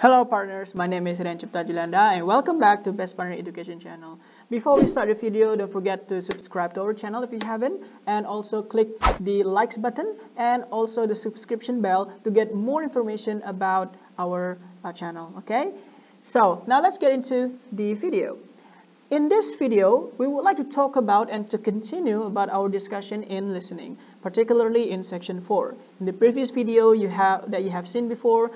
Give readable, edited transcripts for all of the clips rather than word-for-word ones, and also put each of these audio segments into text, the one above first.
Hello partners, my name is Renewable and welcome back to Best Partner Education channel. Before we start the video, don't forget to subscribe to our channel if you haven't, and also click the likes button and also the subscription bell to get more information about our channel. Okay, so now let's get into the video. In this video, we would like to talk about and to continue about our discussion in listening, particularly in section 4. In the previous video you have seen before,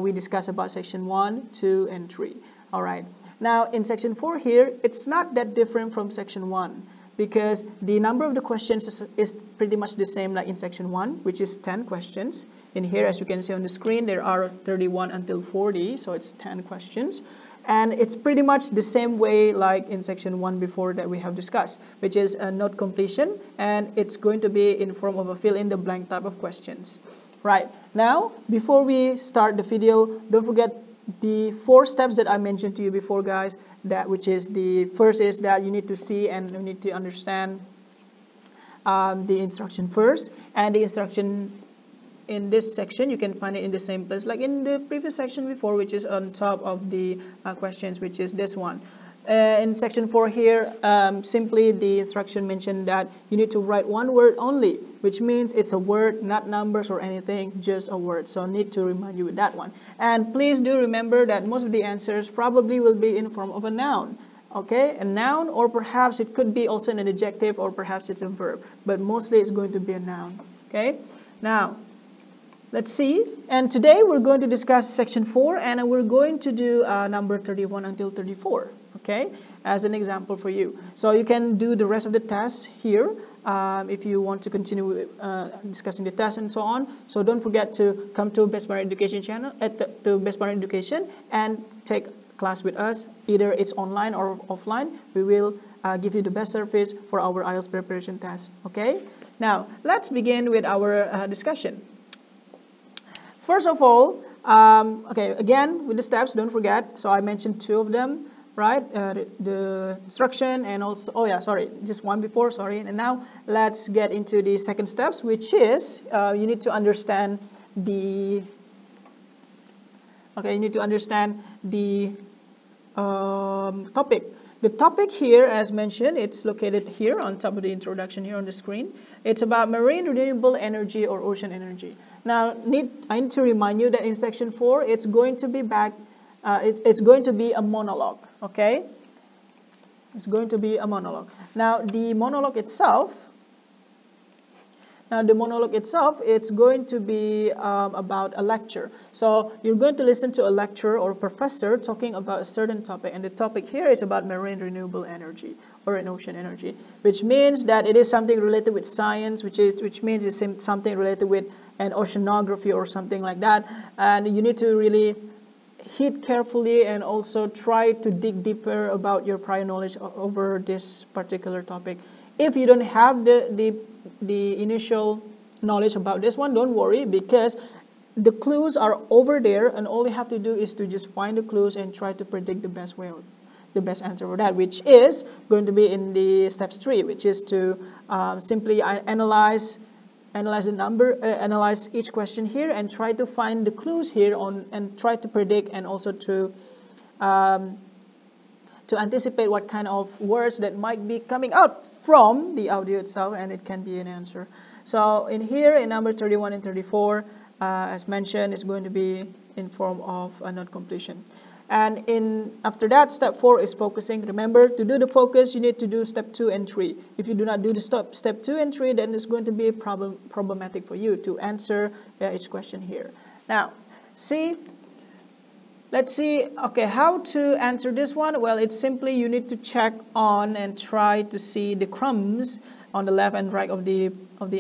we discussed about section 1, 2, and 3. Alright, now in section 4 here, it's not that different from section 1 because the number of the questions is pretty much the same like in section 1, which is 10 questions. In here, as you can see on the screen, there are 31 until 40, so it's 10 questions. And it's pretty much the same way like in section 1 before that we have discussed, which is a note completion, and it's going to be in form of a fill in the blank type of questions. Right, now before we start the video, don't forget the 4 steps that I mentioned to you before, guys, which is the first is that you need to see and you need to understand the instruction first, and the instruction in this section you can find it in the same place like in the previous section before, which is on top of the questions, which is this one. In section 4 here, simply the instruction mentioned that you need to write one word only, which means it's a word, not numbers or anything, just a word. So I need to remind you with that one. And please do remember that most of the answers probably will be in form of a noun. Okay, a noun, or perhaps it could be also an adjective, or perhaps it's a verb, but mostly it's going to be a noun. Okay, now let's see, and today we're going to discuss section 4, and we're going to do number 31 until 34, okay, as an example for you. So you can do the rest of the tasks here if you want to continue discussing the tasks and so on. So don't forget to come to Best Partner Education channel, to Best Partner Education, and take class with us. Either it's online or offline. We will give you the best service for our IELTS preparation test, okay? Now, let's begin with our discussion. First of all, okay, again with the steps, don't forget. So I mentioned 2 of them, right? The instruction and also, oh yeah, sorry, just one before, sorry. And now let's get into the second steps, which is you need to understand the, okay, you need to understand the topic. The topic here, as mentioned, it's located here on top of the introduction here on the screen. It's about marine renewable energy or ocean energy. Now, I need to remind you that in section 4, it's going to be it's going to be a monologue, okay? It's going to be a monologue. Now, the monologue itself, it's going to be about a lecture. So you're going to listen to a lecturer or professor talking about a certain topic, and the topic here is about marine renewable energy or an ocean energy, which means that it is something related with science, which means it's something related with an oceanography or something like that. And you need to really heed carefully and also try to dig deeper about your prior knowledge over this particular topic. If you don't have the initial knowledge about this one, don't worry, because the clues are over there, and all you have to do is to just find the clues and try to predict the best answer for that, which is going to be in the steps 3, which is to simply analyze the number, analyze each question here, and try to find the clues here and try to predict, and also to anticipate what kind of words that might be coming out from the audio itself, and it can be an answer. So in here, in number 31 and 34, as mentioned, is going to be in form of a note completion. And after that, step 4 is focusing. Remember, to do the focus, you need to do step 2 and 3. If you do not do the step 2 and 3, then it's going to be problematic for you to answer each question here. Now, let's see, okay, how to answer this one. Well, it's simply you need to check on and try to see the crumbs on the left and right of the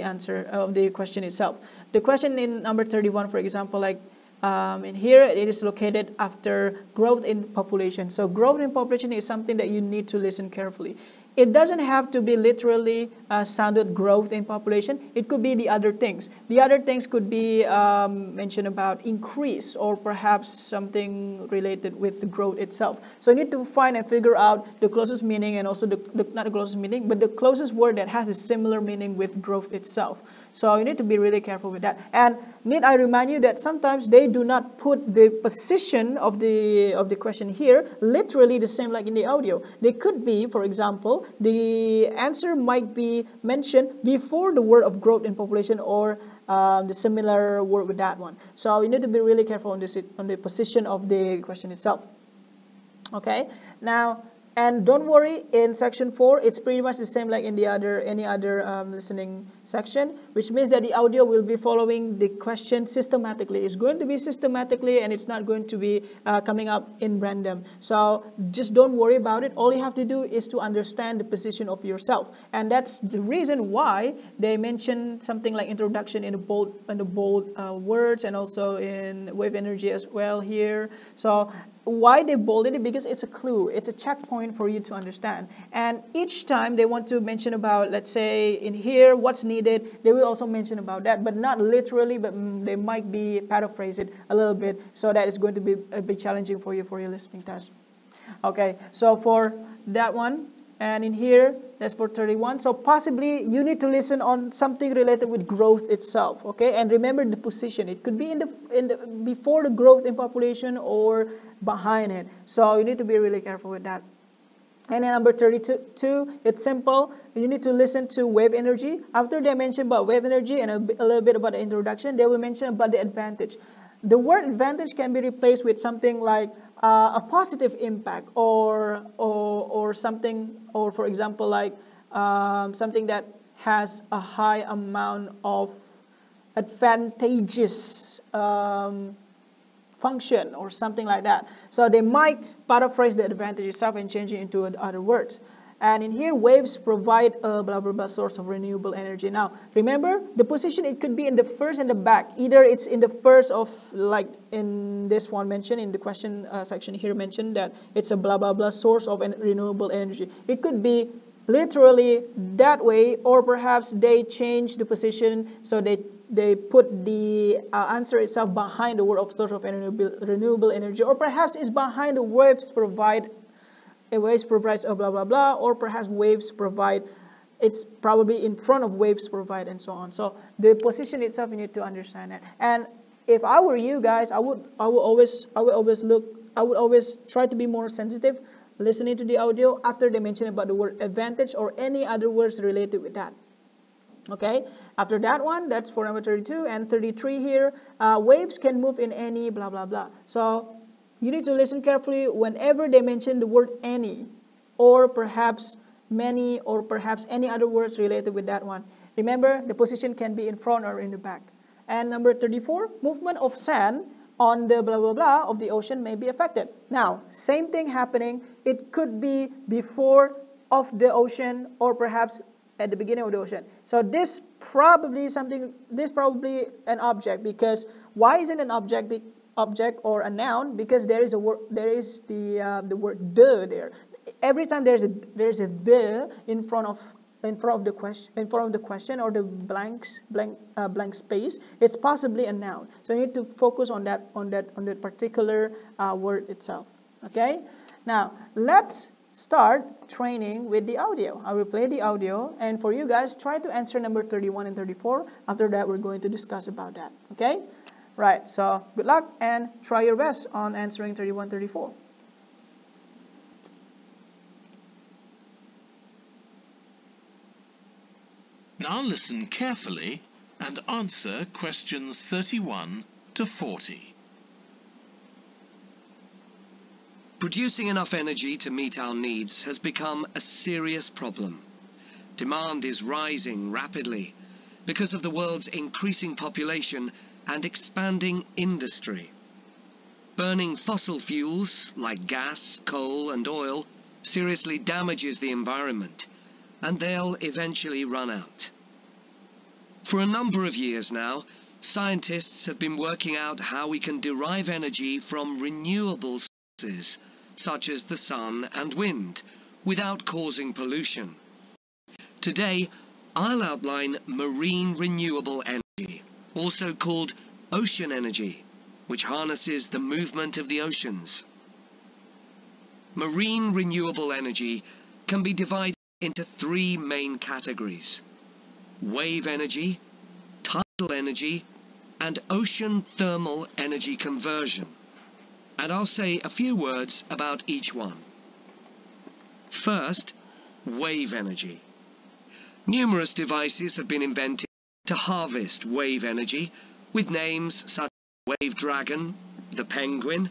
answer of the question itself. The question in number 31, for example, like in here, it is located after growth in population. So growth in population is something that you need to listen carefully. It doesn't have to be literally sounded growth in population. It could be the other things. The other things could be mentioned about increase, or perhaps something related with the growth itself. So you need to find and figure out the closest meaning, and also not the closest meaning, but the closest word that has a similar meaning with growth itself. So you need to be really careful with that. And need I remind you that sometimes they do not put the position of the question here literally the same like in the audio. They could be, for example, the answer might be mentioned before the word of growth in population or the similar word with that one. So you need to be really careful on this, on the position of the question itself. Okay, now, and don't worry, in section 4 it's pretty much the same like in the any other listening section, which means that the audio will be following the question systematically. It's going to be systematically, and it's not going to be coming up in random. So just don't worry about it. All you have to do is to understand the position of yourself, and that's the reason why they mention something like introduction in the bold words, and also in wave energy as well here. So why they bolded it? Because it's a clue, it's a checkpoint for you to understand. And each time they want to mention about, let's say in here, what's needed, they will also mention about that, but not literally, but they might be paraphrase it a little bit, so that it's going to be a bit challenging for you for your listening test. Okay, so for that one, and in here, that's for 31. So possibly you need to listen on something related with growth itself. Okay, and remember the position. It could be in the before the growth in population or behind it. So you need to be really careful with that. And then number 32, it's simple. You need to listen to wave energy. After they mention about wave energy and a little bit about the introduction, they will mention about the advantage. The word advantage can be replaced with something like a positive impact, or something, or for example like something that has a high amount of advantageous function or something like that. So they might paraphrase the advantage itself and change it into other words. And in here, waves provide a blah blah blah source of renewable energy. Now remember the position, it could be in the first and the back. Either it's in the first of, like in this one mentioned in the question section here mentioned that it's a blah blah blah source of renewable energy. It could be literally that way, or perhaps they change the position, so they put the answer itself behind the word of source of renewable energy, or perhaps it's behind the waves provide. Waves provides a blah blah blah, or perhaps waves provide, it's probably in front of waves provide, and so on. So the position itself, you need to understand that. And if I were you guys, I would always try to be more sensitive listening to the audio after they mention about the word advantage or any other words related with that. Okay, after that one, that's for number 32. And 33 here, waves can move in any blah blah blah. So you need to listen carefully whenever they mention the word any, or perhaps many, or perhaps any other words related with that one. Remember, the position can be in front or in the back. And number 34, movement of sand on the blah blah blah of the ocean may be affected. Now, same thing happening. It could be before of the ocean, or perhaps at the beginning of the ocean. So this probably an object, because why is it an object or a noun? Because there is a word, there is the word the there. Every time there's a the in front of the question or the blank space, it's possibly a noun. So you need to focus on that particular word itself. Okay, now let's start training with the audio. I will play the audio, and for you guys, try to answer number 31 and 34. After that, we're going to discuss about that. Okay, right, so good luck and try your best on answering 31, 34. Now listen carefully and answer questions 31 to 40. Producing enough energy to meet our needs has become a serious problem. Demand is rising rapidly because of the world's increasing population and expanding industry. Burning fossil fuels like gas, coal and oil seriously damages the environment, and they'll eventually run out. For a number of years now, scientists have been working out how we can derive energy from renewable sources, such as the sun and wind, without causing pollution. Today, I'll outline marine renewable energy, also called ocean energy, which harnesses the movement of the oceans. Marine renewable energy can be divided into three main categories: wave energy, energy and ocean thermal energy conversion. And I'll say a few words about each one. First, wave energy. Numerous devices have been invented to harvest wave energy with names such as Wave Dragon, the Penguin,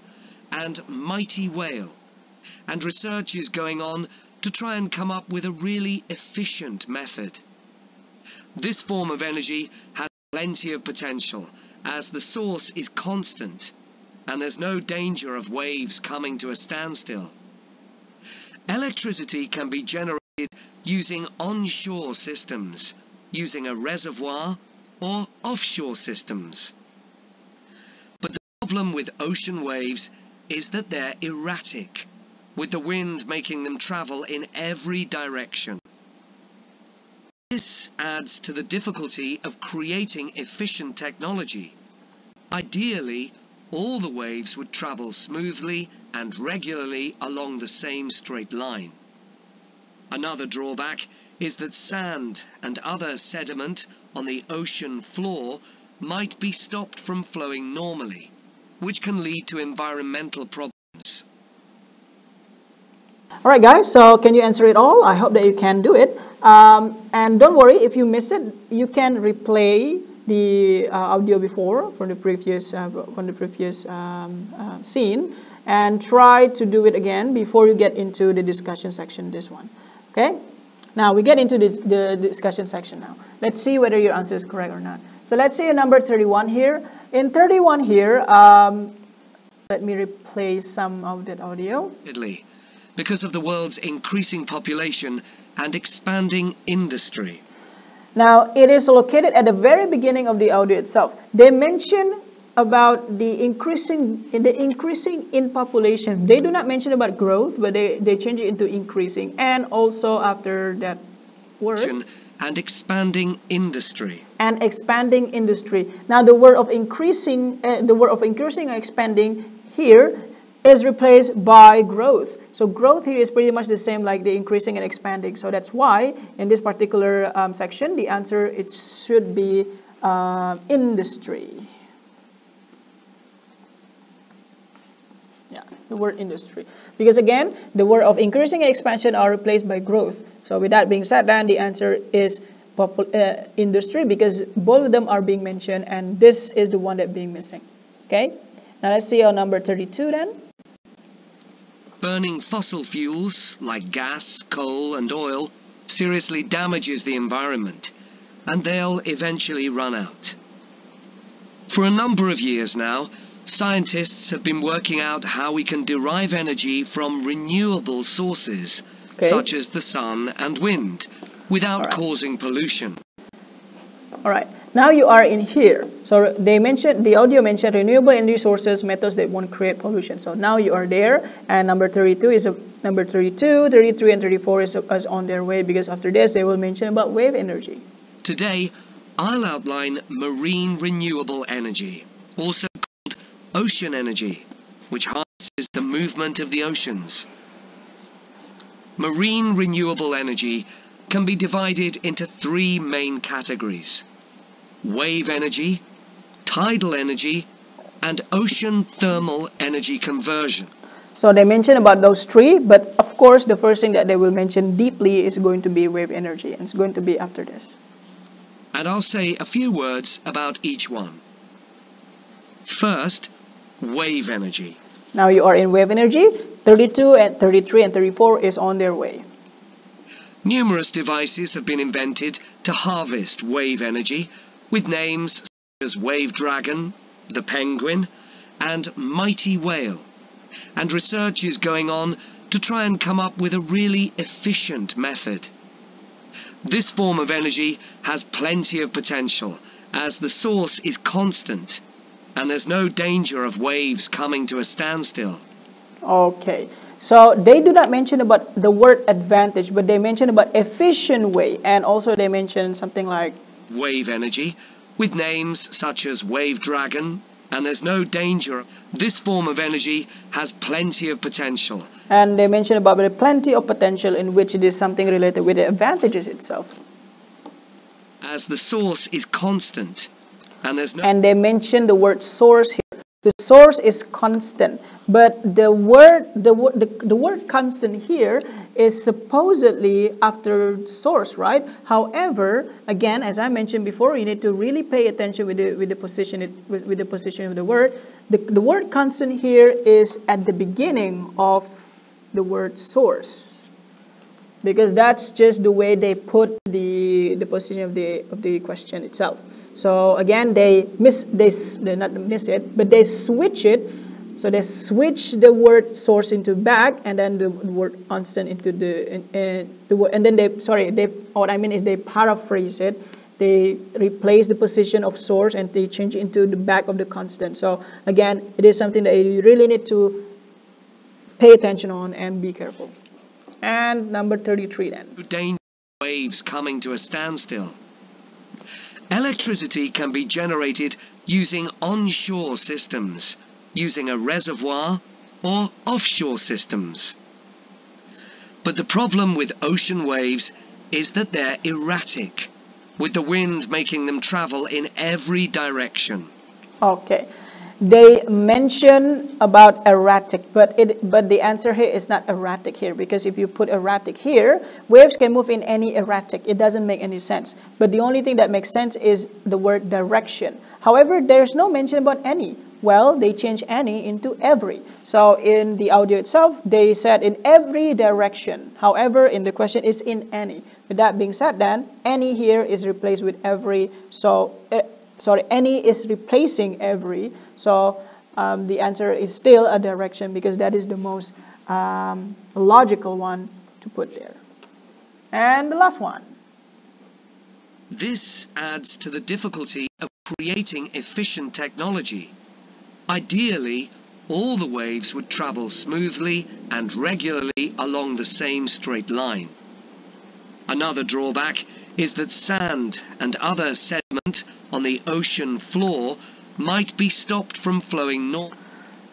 and Mighty Whale. And research is going on to try and come up with a really efficient method. This form of energy has plenty of potential as the source is constant and there's no danger of waves coming to a standstill. Electricity can be generated using onshore systems, using a reservoir or offshore systems. But the problem with ocean waves is that they're erratic, with the wind making them travel in every direction. This adds to the difficulty of creating efficient technology. Ideally, all the waves would travel smoothly and regularly along the same straight line. Another drawback is that sand and other sediment on the ocean floor might be stopped from flowing normally, which can lead to environmental problems. Alright guys, so can you answer it all? I hope that you can do it. And don't worry, if you miss it, you can replay the audio before from the previous scene and try to do it again before you get into the discussion section, this one. Okay? Now we get into the discussion section now. Let's see whether your answer is correct or not. So let's say number 31 here. In 31 here, let me replay some of that audio. Italy, because of the world's increasing population and expanding industry. Now, it is located at the very beginning of the audio itself. They mention about the increasing in population. They do not mention about growth, but they change it into increasing. And also after that word, and expanding industry. And expanding industry. Now, the word of increasing, or expanding here is replaced by growth. So growth here is pretty much the same like the increasing and expanding. So that's why in this particular section, the answer it should be industry. Yeah, the word industry. Because again, the word of increasing and expansion are replaced by growth. So with that being said, then the answer is industry because both of them are being mentioned and this is the one that being missing. Okay. Now let's see on number 32 then. Burning fossil fuels like gas, coal and oil seriously damages the environment and they'll eventually run out. For a number of years now, scientists have been working out how we can derive energy from renewable sources, such as the sun and wind, without causing pollution. Alright, now you are in here. So they mentioned, the audio mentioned renewable energy sources, methods that won't create pollution. So now you are there, and number 32, 33 and 34 is on their way because after this they will mention about wave energy. Today, I'll outline marine renewable energy, also called ocean energy, which harnesses the movement of the oceans. Marine renewable energy can be divided into three main categories: wave energy, tidal energy, and ocean thermal energy conversion. So they mention about those three, but of course the first thing that they will mention deeply is going to be wave energy, and it's going to be after this. And I'll say a few words about each one. First, wave energy. Now you are in wave energy. 32 and 33 and 34 is on their way. Numerous devices have been invented to harvest wave energy with names such as Wave Dragon, the Penguin, and Mighty Whale. And research is going on to try and come up with a really efficient method. This form of energy has plenty of potential as the source is constant and there's no danger of waves coming to a standstill. Okay, so they do not mention about the word advantage, but they mention about efficient way, and also they mention something like wave energy with names such as Wave Dragon, and there's no danger. This form of energy has plenty of potential. And they mention about plenty of potential in which it is something related with the advantages itself. As the source is constant And there's no... And they mention the word source here. The source is constant, but the word constant here is supposedly after source, right? However, again, as I mentioned before, you need to really pay attention with the position of the word. The word constant here is at the beginning of the word source, because that's just the way they put the position of the question itself. So again, they not miss it, but they switch it. So they switch the word source into back, and then the word constant into the word, and then what I mean is they paraphrase it. They replace the position of source and they change it into the back of the constant. So again, it is something that you really need to pay attention on and be careful. And number 33 then. Dangerous waves coming to a standstill. Electricity can be generated using onshore systems, using a reservoir, or offshore systems. But the problem with ocean waves is that they're erratic, with the wind making them travel in every direction. Okay. They mention about erratic, but the answer here is not erratic here, because if you put erratic here, waves can move in any erratic. It doesn't make any sense. But the only thing that makes sense is the word direction. However, there's no mention about any. Well, they change any into every. So in the audio itself, they said in every direction. However, in the question, it's in any. With that being said, then any here is replaced with every. So any is replacing every. So the answer is still a direction, because that is the most logical one to put there. And the last one. This adds to the difficulty of creating efficient technology. Ideally, all the waves would travel smoothly and regularly along the same straight line. Another drawback is that sand and other sediment on the ocean floor might be stopped from flowing north.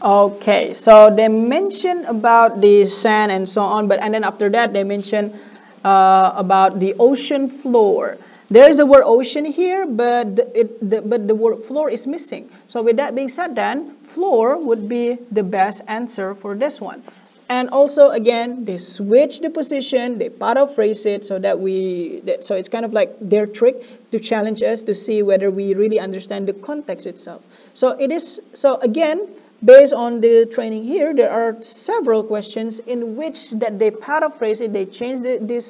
Okay, so they mention about the sand and so on, and then after that they mention about the ocean floor. There is the word ocean here, but the word floor is missing. So with that being said, then floor would be the best answer for this one. And also again, they switch the position, they paraphrase it so so it's kind of like their trick to challenge us to see whether we really understand the context itself. So again, based on the training here, there are several questions in which that they paraphrase it, they change the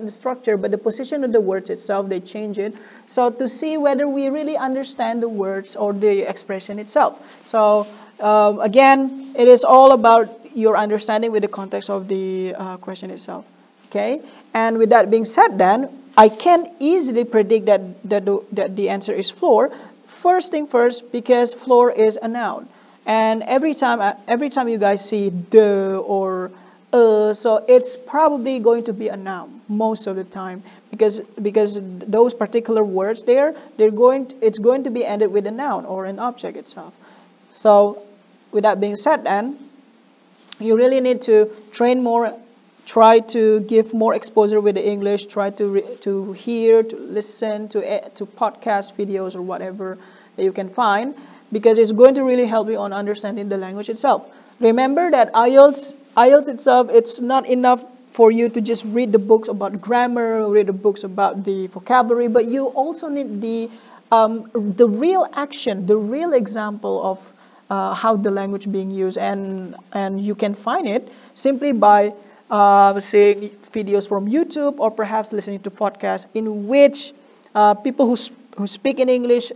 structure, but the position of the words itself, they change it. So to see whether we really understand the words or the expression itself. So again, it is all about your understanding with the context of the question itself. Okay, and with that being said, then I can easily predict that the answer is floor. First thing first, because floor is a noun. And every time you guys see the or so it's probably going to be a noun most of the time, because those particular words there, it's going to be ended with a noun or an object itself. So with that being said, then you really need to train more, try to give more exposure with the English, try to hear, to listen to podcast videos or whatever that you can find, because it's going to really help you on understanding the language itself. Remember that IELTS itself, it's not enough for you to just read the books about grammar, read the books about the vocabulary, but you also need the real action, the real example of how the language being used, and you can find it simply by seeing videos from YouTube or perhaps listening to podcasts in which people who speak in English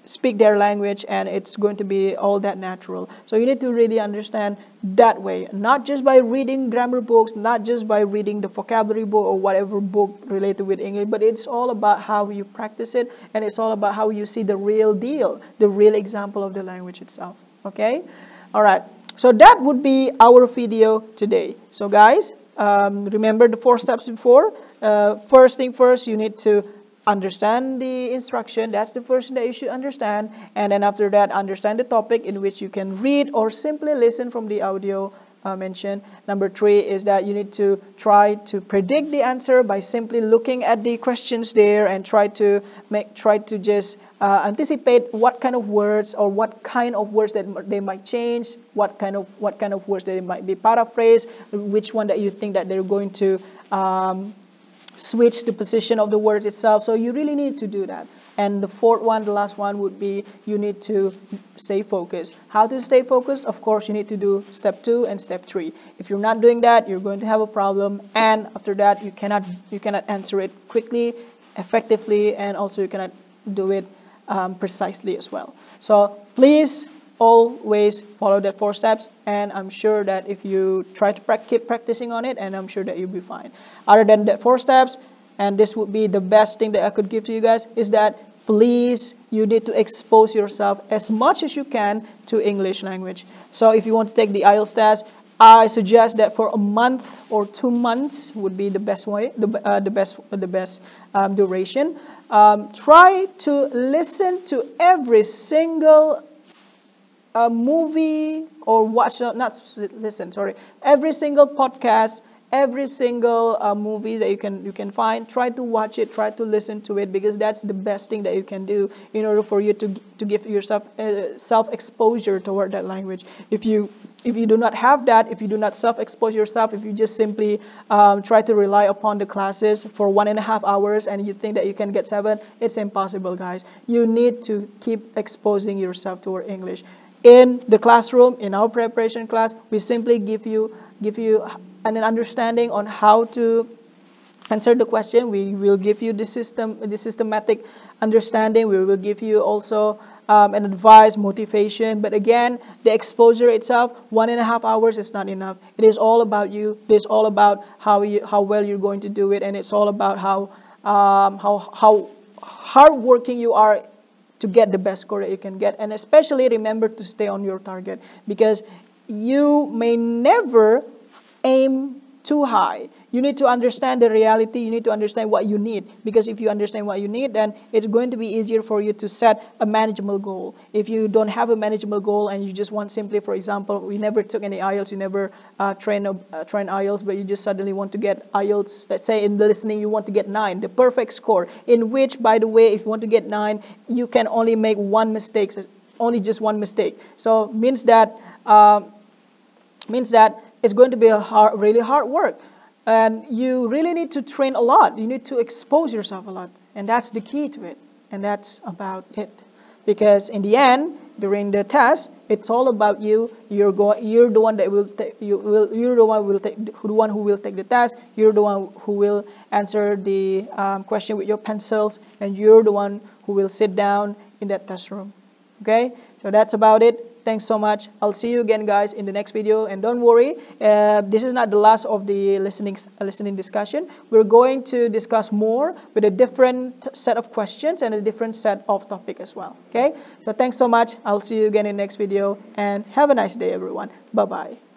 speak their language, and it's going to be all that natural. So you need to really understand that way, not just by reading grammar books, not just by reading the vocabulary book or whatever book related with English, but it's all about how you practice it, and it's all about how you see the real deal, the real example of the language itself. Okay? All right. So that would be our video today. So guys, remember the 4 steps before. First thing first, you need to understand the instruction. That's the first thing that you should understand. And then after that, understand the topic in which you can read or simply listen from the audio mentioned. Number 3 is that you need to try to predict the answer by simply looking at the questions there and try to just anticipate what kind of words or what kind of words that they might change, what kind of words that they might be paraphrased, which one that you think that they're going to switch the position of the word itself. So you really need to do that. And the fourth one, the last one, would be you need to stay focused. How to stay focused? Of course, you need to do step 2 and step 3. If you're not doing that, you're going to have a problem, and after that you cannot answer it quickly, effectively, and also you cannot do it precisely as well. So please always follow that 4 steps, and I'm sure that if you try to keep practicing on it, and I'm sure that you'll be fine. Other than that 4 steps, and this would be the best thing that I could give to you guys, is that please, you need to expose yourself as much as you can to English language. So if you want to take the IELTS test, I suggest that for a month or 2 months would be the best way, the best duration. Try to listen to every single movie or watch, every single podcast, every single movie that you can find. Try to watch it, try to listen to it, because that's the best thing that you can do in order for you to give yourself self-exposure toward that language. If you do not have that, if you do not self-expose yourself, if you just simply try to rely upon the classes for 1.5 hours and you think that you can get 7, it's impossible, guys. You need to keep exposing yourself toward English. In the classroom, in our preparation class, we simply give you an understanding on how to answer the question. We will give you the systematic understanding. We will give you also an advice, motivation. But again, the exposure itself, 1.5 hours is not enough. It is all about you. It is all about how well you're going to do it, and it's all about how hardworking you are to get the best score that you can get. And especially remember to stay on your target, because you may never aim too high. You need to understand the reality. You need to understand what you need, because if you understand what you need, then it's going to be easier for you to set a manageable goal. If you don't have a manageable goal and you just want simply, for example, we never took any IELTS, you never train IELTS, but you just suddenly want to get IELTS, let's say in the listening you want to get 9, the perfect score, in which, by the way, if you want to get 9, you can only make one mistake, just one mistake. So means that it's going to be really hard work. And you really need to train a lot. You need to expose yourself a lot. And that's the key to it. And that's about it. Because in the end, during the test, it's all about you. You're the one that will take. You're the one who will take the test. You're the one who will answer the question with your pencils, and you're the one who will sit down in that test room. Okay, so that's about it. Thanks so much. I'll see you again, guys, in the next video. And don't worry, this is not the last of the listening discussion. We're going to discuss more with a different set of questions and a different set of topic as well. Okay, so thanks so much. I'll see you again in the next video, and have a nice day, everyone. Bye-bye.